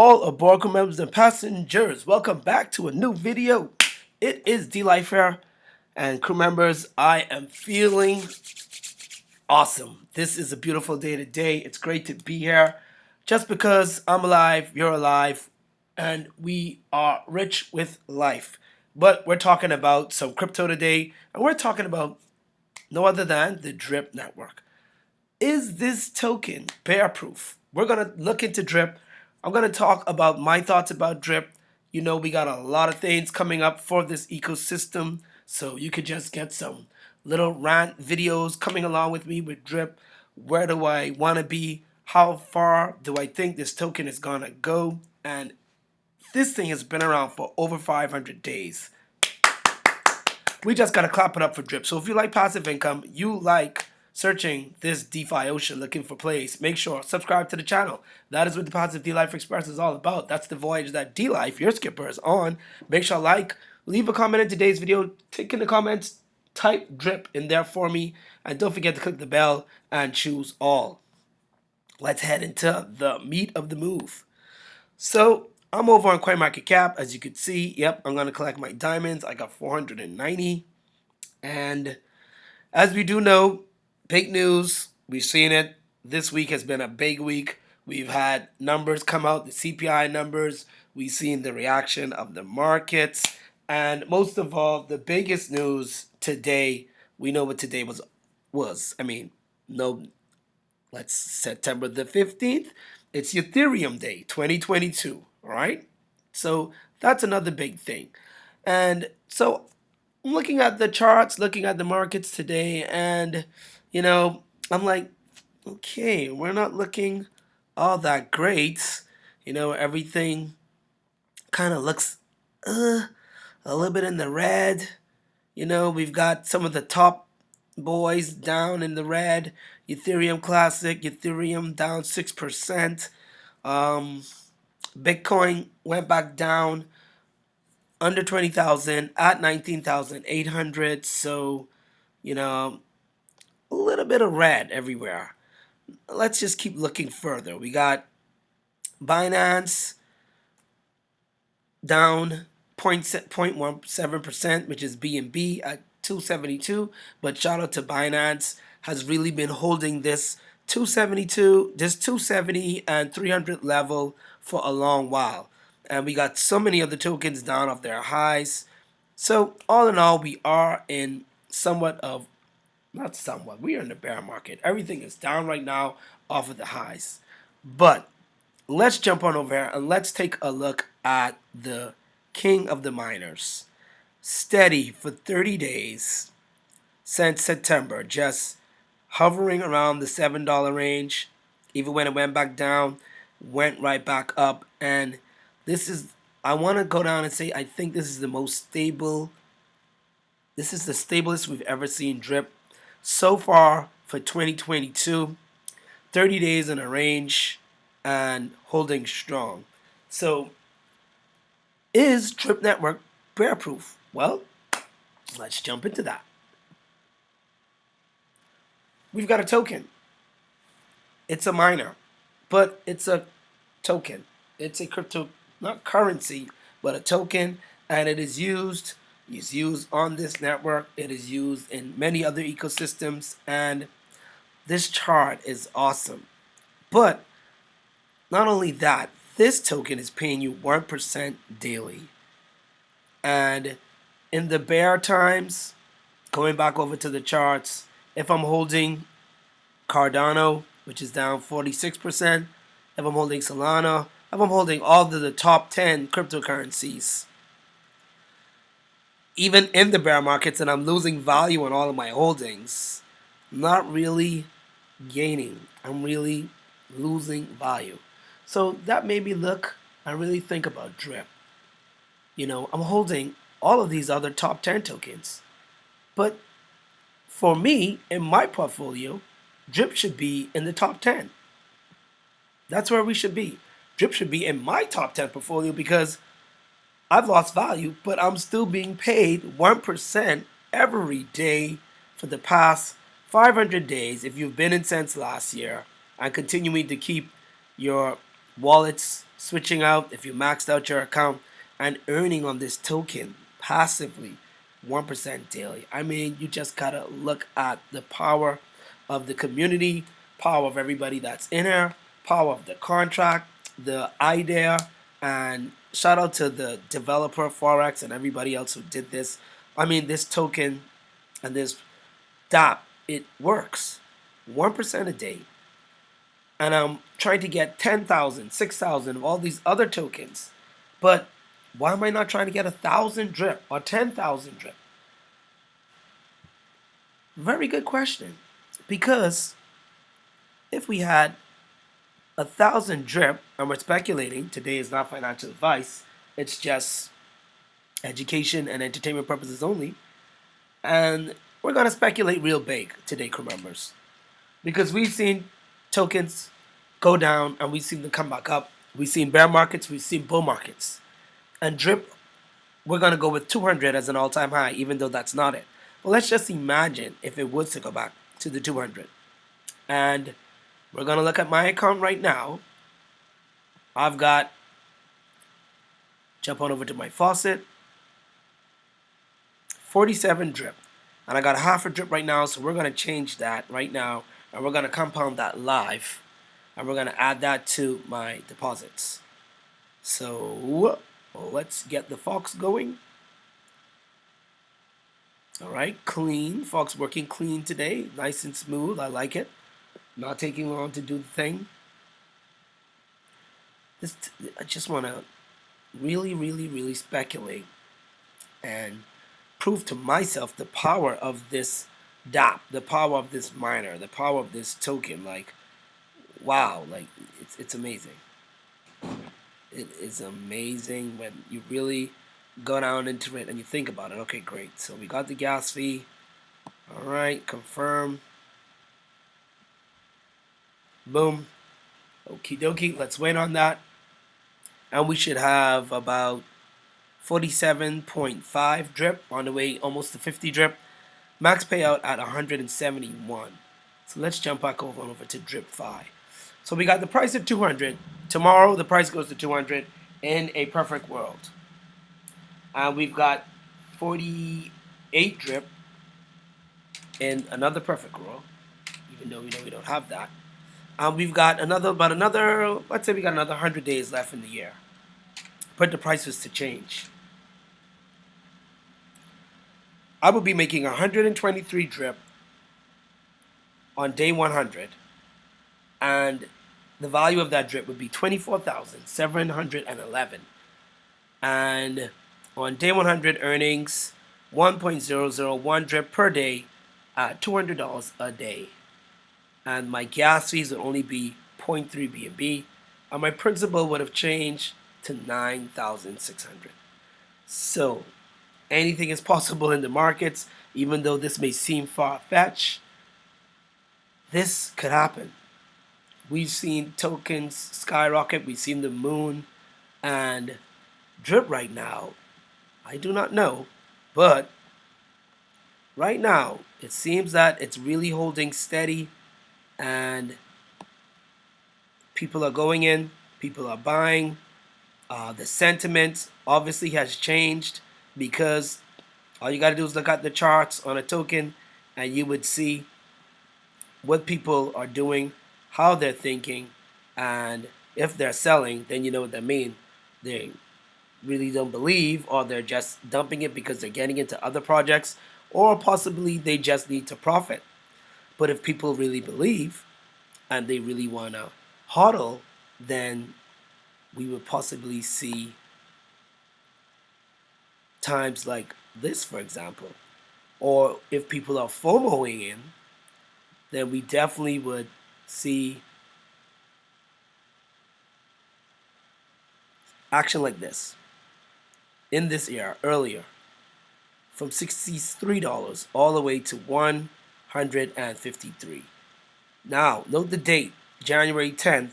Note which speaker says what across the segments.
Speaker 1: all aboard crew members and passengers. Welcome back to a new video. It is D-Life here, and crew members, I am feeling awesome. This is a beautiful day today. It's great to be here. Just because I'm alive, you're alive, and we are rich with life. But we're talking about some crypto today, and we're talking about no other than the DRIP network. Is this token bear proof? We're going to look into DRIP. I'm going to talk about my thoughts about DRIP. You know, we got a lot of things coming up for this ecosystem, so you could just get some little rant videos coming along with me with DRIP. Where do I want to be? How far do I think this token is going to go? And this thing has been around for over 500 days. We just got to clap it up for DRIP. So if you like passive income, you like searching this DeFi ocean looking for plays, make sure subscribe to the channel. That is what the Positive D-Life Express is all about. That's the voyage that D-Life, your skipper, is on. Make sure leave a comment in today's video. Take in the comments, type DRIP in there for me, and don't forget to click the bell and choose all. Let's head into the meat of the move. So I'm over on CoinMarketCap, as you can see. Yep, I'm gonna collect my diamonds. I got 490, and as we do know, big news. We've seen it. This week has been a big week. We've had numbers come out, the CPI numbers. We've seen the reaction of the markets. And most of all, the biggest news today, we know what today was. Let's September the 15th. It's Ethereum Day 2022, all right? So that's another big thing. And so I'm looking at the charts, looking at the markets today, and I'm like, okay, we're not looking all that great. Everything kind of looks a little bit in the red. We've got some of the top boys down in the red. Ethereum Classic, Ethereum down 6%. Bitcoin went back down under 20,000 at 19,800. So, a little bit of red everywhere. Let's just keep looking further. We got Binance down 0.17%, which is BNB at 272. But shout out to Binance, has really been holding this 272, this 270 and 300 level for a long while. And we got so many other tokens down off their highs. So all in all, we are in we are in the bear market. Everything is down right now off of the highs. But let's jump on over here and let's take a look at the king of the miners. Steady for 30 days since September, just hovering around the $7 range. Even when it went back down, went right back up. And I want to go down and say, I think this is the most stable. This is the stablest we've ever seen DRIP so far for 2022. 30 days in a range and holding strong. So is DRIP network bear proof? Well, let's jump into that. We've got a token. It's a miner, but it's a token. It's a crypto, not currency, but a token, and it is used on this network. It is used in many other ecosystems, and this chart is awesome. But not only that, this token is paying you 1% daily. And in the bear times, going back over to the charts, if I'm holding Cardano, which is down 46%, if I'm holding Solana, if I'm holding all of the top 10 cryptocurrencies, even in the bear markets, and I'm losing value on all of my holdings, I'm not really gaining. I'm really losing value. So that made me look and really think about DRIP. I'm holding all of these other top 10 tokens. But for me, in my portfolio, DRIP should be in the top 10. That's where we should be. DRIP should be in my top 10 portfolio because I've lost value, but I'm still being paid 1% every day for the past 500 days if you've been in since last year and continuing to keep your wallets switching out if you maxed out your account and earning on this token passively 1% daily. I mean, you just gotta look at the power of the community, power of everybody that's in here, power of the contract, the idea, and shout out to the developer Forex and everybody else who did this. I mean, this token and this DAPP, it works 1% a day, and I'm trying to get 10,000, 6,000 of all these other tokens. But why am I not trying to get 1,000 drip or 10,000 drip? Very good question. Because if we had 1,000 drip, and we're speculating, today is not financial advice, it's just education and entertainment purposes only, and we're going to speculate real big today, crew members. Because we've seen tokens go down and we've seen them come back up. We've seen bear markets, we've seen bull markets. And drip, we're going to go with 200 as an all-time high, even though that's not it. But let's just imagine if it was to go back to the 200. And we're going to look at my account right now. I've got, jump on over to my faucet, 47 drip. And I got half a drip right now, so we're going to change that right now. And we're going to compound that live. And we're going to add that to my deposits. So let's get the Fox going. Alright, clean. Fox working clean today. Nice and smooth. I like it. Not taking long to do the thing. I just want to really speculate and prove to myself the power of this DAPP, the power of this miner, the power of this token. Like, wow, like it's amazing. It is amazing when you really go down into it and you think about it. Okay, great. So we got the gas fee. All right, confirm. Boom. Okie dokie. Let's wait on that. And we should have about 47.5 drip on the way almost to 50 drip. Max payout at 171. So let's jump back over to drip 5. So we got the price at 200. Tomorrow the price goes to 200 in a perfect world. And we've got 48 drip in another perfect world, even though we know we don't have that. We've got let's say we got another 100 days left in the year. But the price was to change. I will be making 123 drip on day 100, and the value of that drip would be 24,711. And on day 100 earnings, 1.001 drip per day at $200 a day. And my gas fees would only be 0.3 BNB, and my principal would have changed to 9,600. So anything is possible in the markets, even though this may seem far-fetched. This could happen. We've seen tokens skyrocket, we've seen the moon, and drip right now, I do not know, but right now it seems that it's really holding steady, and people are going in, people are buying. The sentiment obviously has changed, because all you got to do is look at the charts on a token and you would see what people are doing, how they're thinking, and if they're selling, then you know what that means. They really don't believe, or they're just dumping it because they're getting into other projects, or possibly they just need to profit. But if people really believe and they really want to hodl, then we would possibly see times like this, for example. Or if people are FOMOing in, then we definitely would see action like this in this era earlier, from $63 all the way to 153. Now, note the date, January 10th,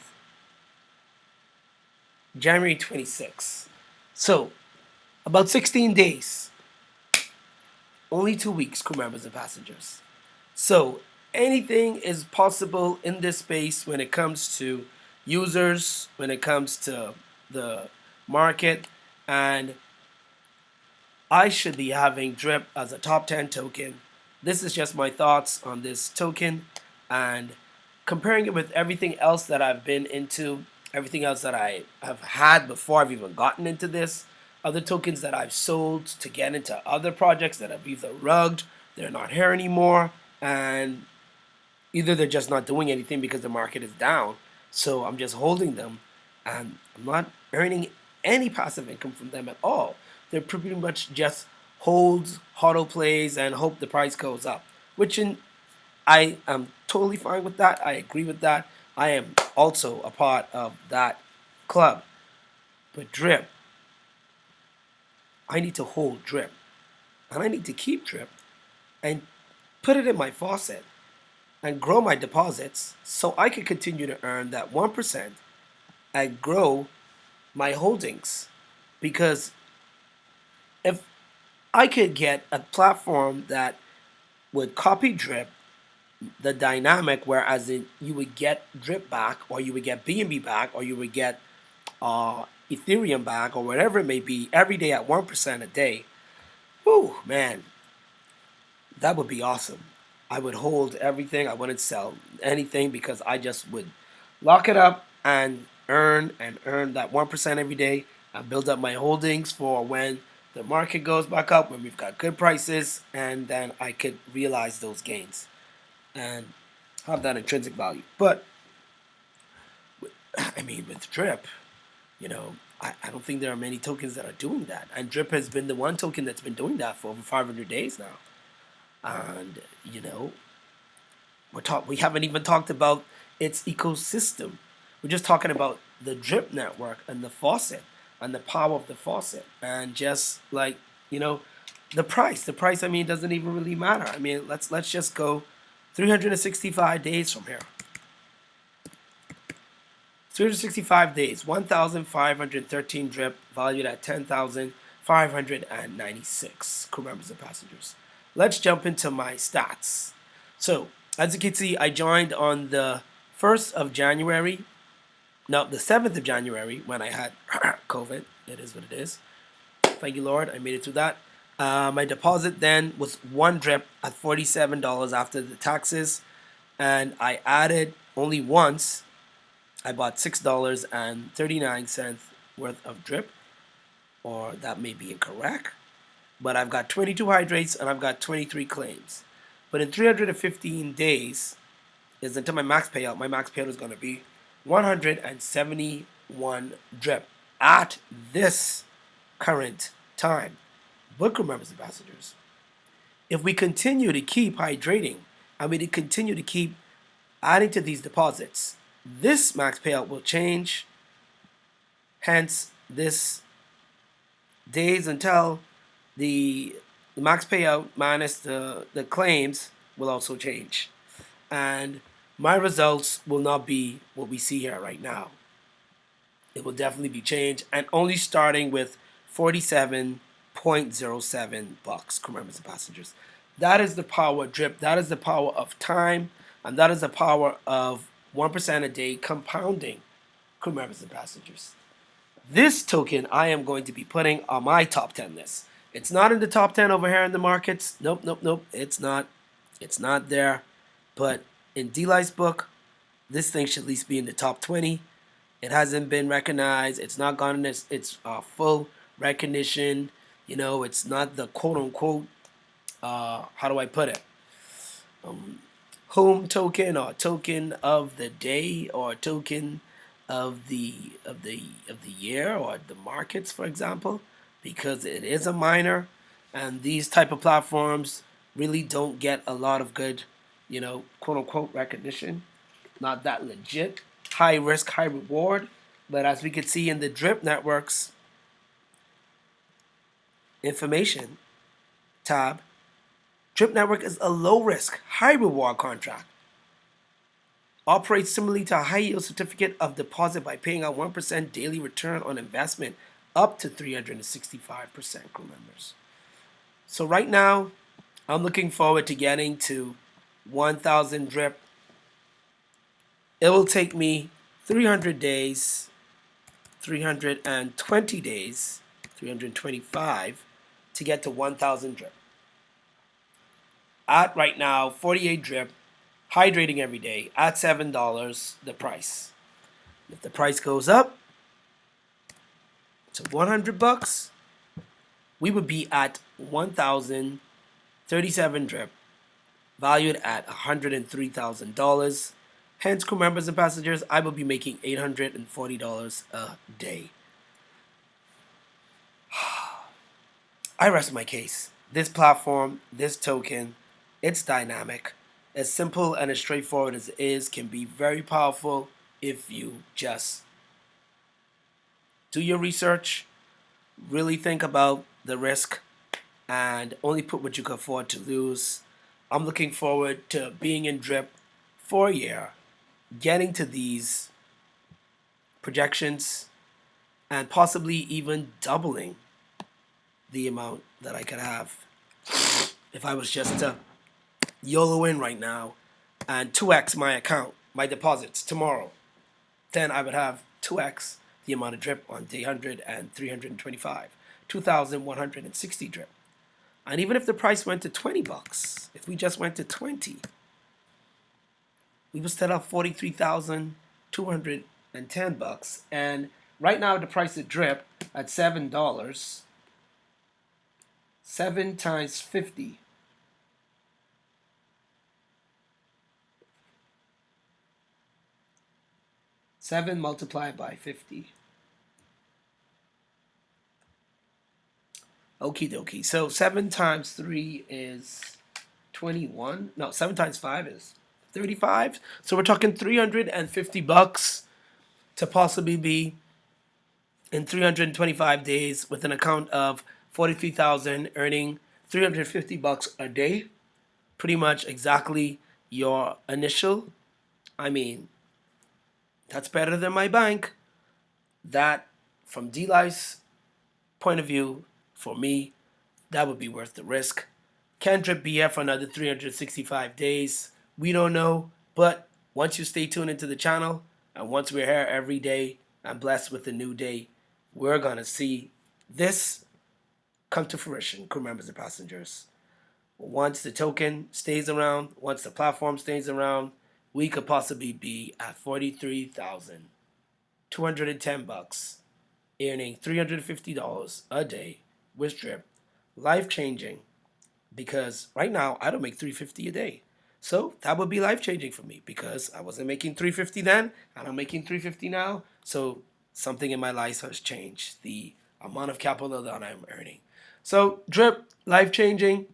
Speaker 1: January 26th. So, about 16 days. Only 2 weeks, crew members and passengers. So, anything is possible in this space when it comes to users when it comes to the market, and I should be having DRIP as a top 10 token. This is just my thoughts on this token, and comparing it with everything else that I've been into, everything else that I have had before I've even gotten into this, other tokens that I've sold to get into other projects that have either rugged, they're not here anymore, and either they're just not doing anything because the market is down. So I'm just holding them, and I'm not earning any passive income from them at all. They're pretty much just holds, hodl plays, and hope the price goes up. I am totally fine with that. I agree with that. I am also a part of that club. But drip, I need to hold drip, and I need to keep drip and put it in my faucet and grow my deposits so I can continue to earn that 1% and grow my holdings. Because if I could get a platform that would copy drip, the dynamic, whereas you would get drip back, or you would get BNB back, or you would get Ethereum back, or whatever it may be, every day at 1% a day, whew, man, that would be awesome. I would hold everything. I wouldn't sell anything because I just would lock it up and earn that 1% every day and build up my holdings for when the market goes back up, when we've got good prices, and then I could realize those gains and have that intrinsic value. But I mean, with drip, I don't think there are many tokens that are doing that. And drip has been the one token that's been doing that for over 500 days now. And we haven't even talked about its ecosystem. We're just talking about the drip network and the faucet and the power of the faucet, and just like the price. The price, I mean, doesn't even really matter. I mean, let's just go 365 days from here. 365 days, 1,513 drip, valued at 10,596 crew members and passengers. Let's jump into my stats. So, as you can see, I joined on the 1st of January. No, the 7th of January when I had COVID. It is what it is. Thank you, Lord. I made it through that. My deposit then was one drip at $47 after the taxes. And I added only once. I bought $6.39 worth of drip. Or that may be incorrect. But I've got 22 hydrates and I've got 23 claims. But in 315 days is until my max payout. My max payout is going to be 171 drip at this current time. But crew members and passengers, if we continue to keep hydrating and we continue to keep adding to these deposits, this max payout will change. Hence, this days until the max payout minus the claims will also change. And my results will not be what we see here right now. It will definitely be changed, and only starting with 47.07 bucks, crew members and passengers. That is the power of drip. That is the power of time, and that is the power of 1% a day compounding, crew members and passengers. This token I am going to be putting on my top 10 list. It's not in the top 10 over here in the markets. Nope. It's not. It's not there. But in DLife's book, this thing should at least be in the top 20. It hasn't been recognized. It's not gotten its full recognition. It's not the quote-unquote, how do I put it? Home token, or token of the day, or token of the year, or the markets, for example, because it is a miner, and these type of platforms really don't get a lot of good, quote-unquote recognition. Not that legit. High risk, high reward. But as we can see in the drip networks information tab, drip network is a low risk, high reward contract. Operates similarly to a high yield certificate of deposit by paying out 1% daily return on investment up to 365%, crew members. So right now, I'm looking forward to getting to 1,000 drip. It will take me 300 days, 320 days, 325 to get to 1,000 drip. At right now, 48 drip, hydrating every day at $7 the price. If the price goes up to 100 bucks, we would be at 1,037 drip, valued at $103,000. Hence, crew members and passengers, I will be making $840 a day. I rest my case. This platform, this token, it's dynamic. As simple and as straightforward as it is, can be very powerful if you just do your research, really think about the risk, and only put what you can afford to lose. I'm looking forward to being in drip for a year, getting to these projections, and possibly even doubling the amount that I could have if I was just to YOLO in right now and 2x my account, my deposits tomorrow. Then I would have 2x the amount of drip on day 100 and 325, 2,160 drip. And even if the price went to 20 bucks, if we just went to 20, we would still have 43,210 bucks. And right now the price of drip at $7, 7 times 50. Seven multiplied by 50. Okie dokie. So 7 times 3 is 21. No, 7 times 5 is 35. So we're talking 350 bucks to possibly be in 325 days with an account of 43,000, earning 350 bucks a day. Pretty much exactly your initial. I mean, that's better than my bank. That, from D-Life's point of view, for me, that would be worth the risk. Can drip be here for another 365 days? We don't know. But once you stay tuned into the channel, and once we're here every day and blessed with a new day, we're going to see this come to fruition, crew members and passengers. Once the token stays around, once the platform stays around, we could possibly be at 43,210 bucks, earning $350 a day with drip. Life changing, because right now I don't make $350 a day. So that would be life changing for me, because I wasn't making $350 then and I'm making $350 now. So something in my life has changed, the amount of capital that I'm earning. So drip, life changing.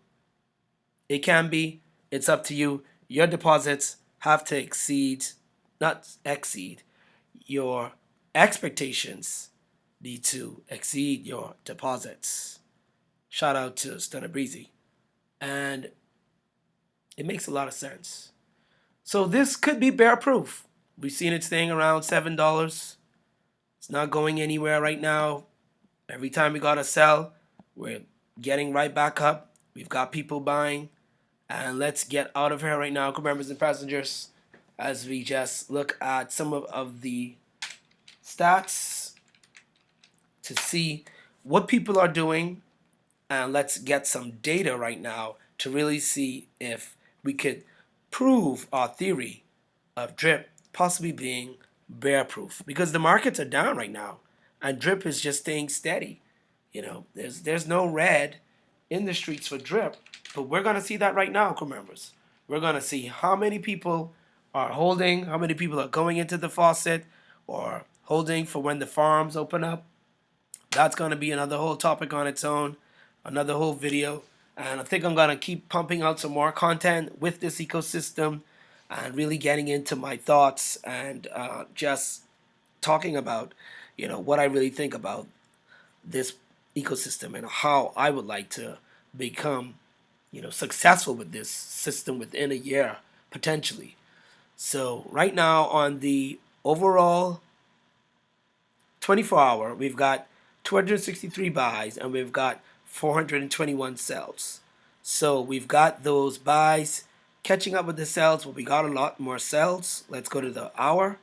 Speaker 1: It can be. It's up to you. Your deposits have to not exceed, your expectations need to exceed your deposits. Shout out to Stunner Breezy. And it makes a lot of sense. So this could be bear proof. We've seen it staying around $7. It's not going anywhere right now. Every time we got to sell, we're getting right back up. We've got people buying. And let's get out of here right now, crew members and passengers, as we just look at some of the stats to see what people are doing. And let's get some data right now to really see if we could prove our theory of drip possibly being bear proof. Because the markets are down right now and drip is just staying steady. You know, there's no red in the streets for drip. But we're going to see that right now, crew members. We're going to see how many people are holding, how many people are going into the faucet or holding for when the farms open up. That's going to be another whole topic on its own, another whole video. And I think I'm going to keep pumping out some more content with this ecosystem and really getting into my thoughts and just talking about, what I really think about this ecosystem and how I would like to become successful with this system within a year, potentially. So right now on the overall 24-hour, we've got 263 buys and we've got 421 sells. So we've got those buys catching up with the sells, but we got a lot more sells. Let's go to the hour.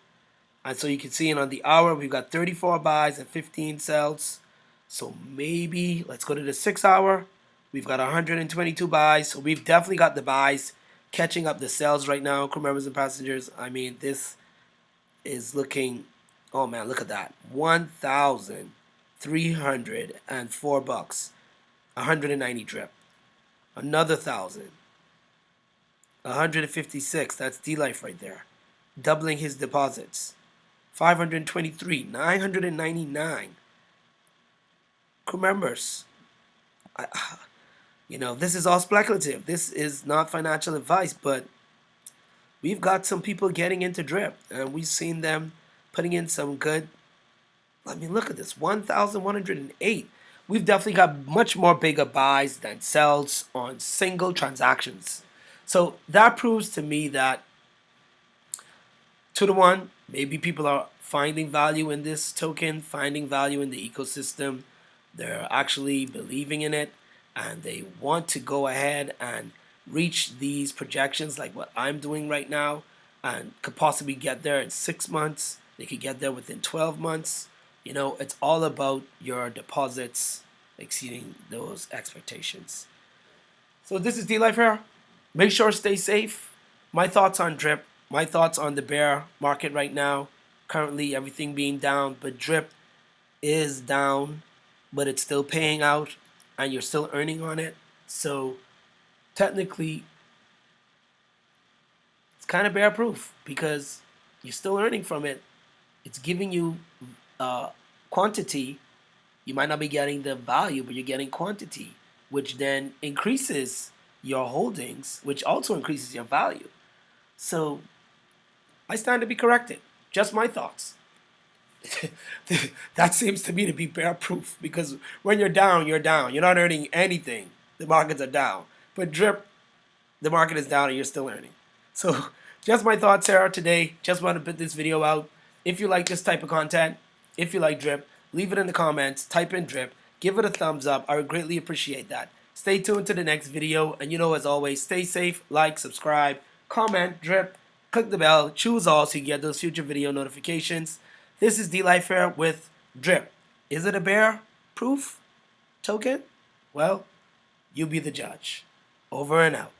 Speaker 1: And so you can see it on the hour, we've got 34 buys and 15 sells. So maybe let's go to the 6 hour. We've got 122 buys. So we've definitely got the buys catching up the sales right now. Crew members and passengers. I mean, this is looking, oh man, look at that. $1,304. 190 drip. Another 1,000. 156. That's D-Life right there. Doubling his deposits. 523. 999. Crew members. This is all speculative. This is not financial advice, but we've got some people getting into drip, and we've seen them putting in some good. I mean, look at this, 1,108. We've definitely got much more bigger buys than sells on single transactions. So that proves to me that 2 to 1, maybe people are finding value in this token, finding value in the ecosystem. They're actually believing in it, and they want to go ahead and reach these projections like what I'm doing right now, and could possibly get there in 6 months. They could get there within 12 months. It's all about your deposits exceeding those expectations. So this is D-Life here. Make sure to stay safe. My thoughts on drip, my thoughts on the bear market right now. Currently everything being down, but drip is down, but it's still paying out and you're still earning on it. So technically it's kind of bear proof because you're still earning from it. It's giving you quantity. You might not be getting the value, but you're getting quantity, which then increases your holdings, which also increases your value. So I stand to be corrected. Just my thoughts. That seems to me to be bear proof because when you're down, you're down. You're not earning anything. The markets are down. But drip, the market is down and you're still earning. So just my thoughts here today. Just want to put this video out. If you like this type of content, if you like drip, leave it in the comments. Type in drip. Give it a thumbs up. I would greatly appreciate that. Stay tuned to the next video. And as always, stay safe, like, subscribe, comment, drip, click the bell, choose all so you get those future video notifications. This is D-Life here with drip. Is it a bear proof token? Well, you be the judge. Over and out.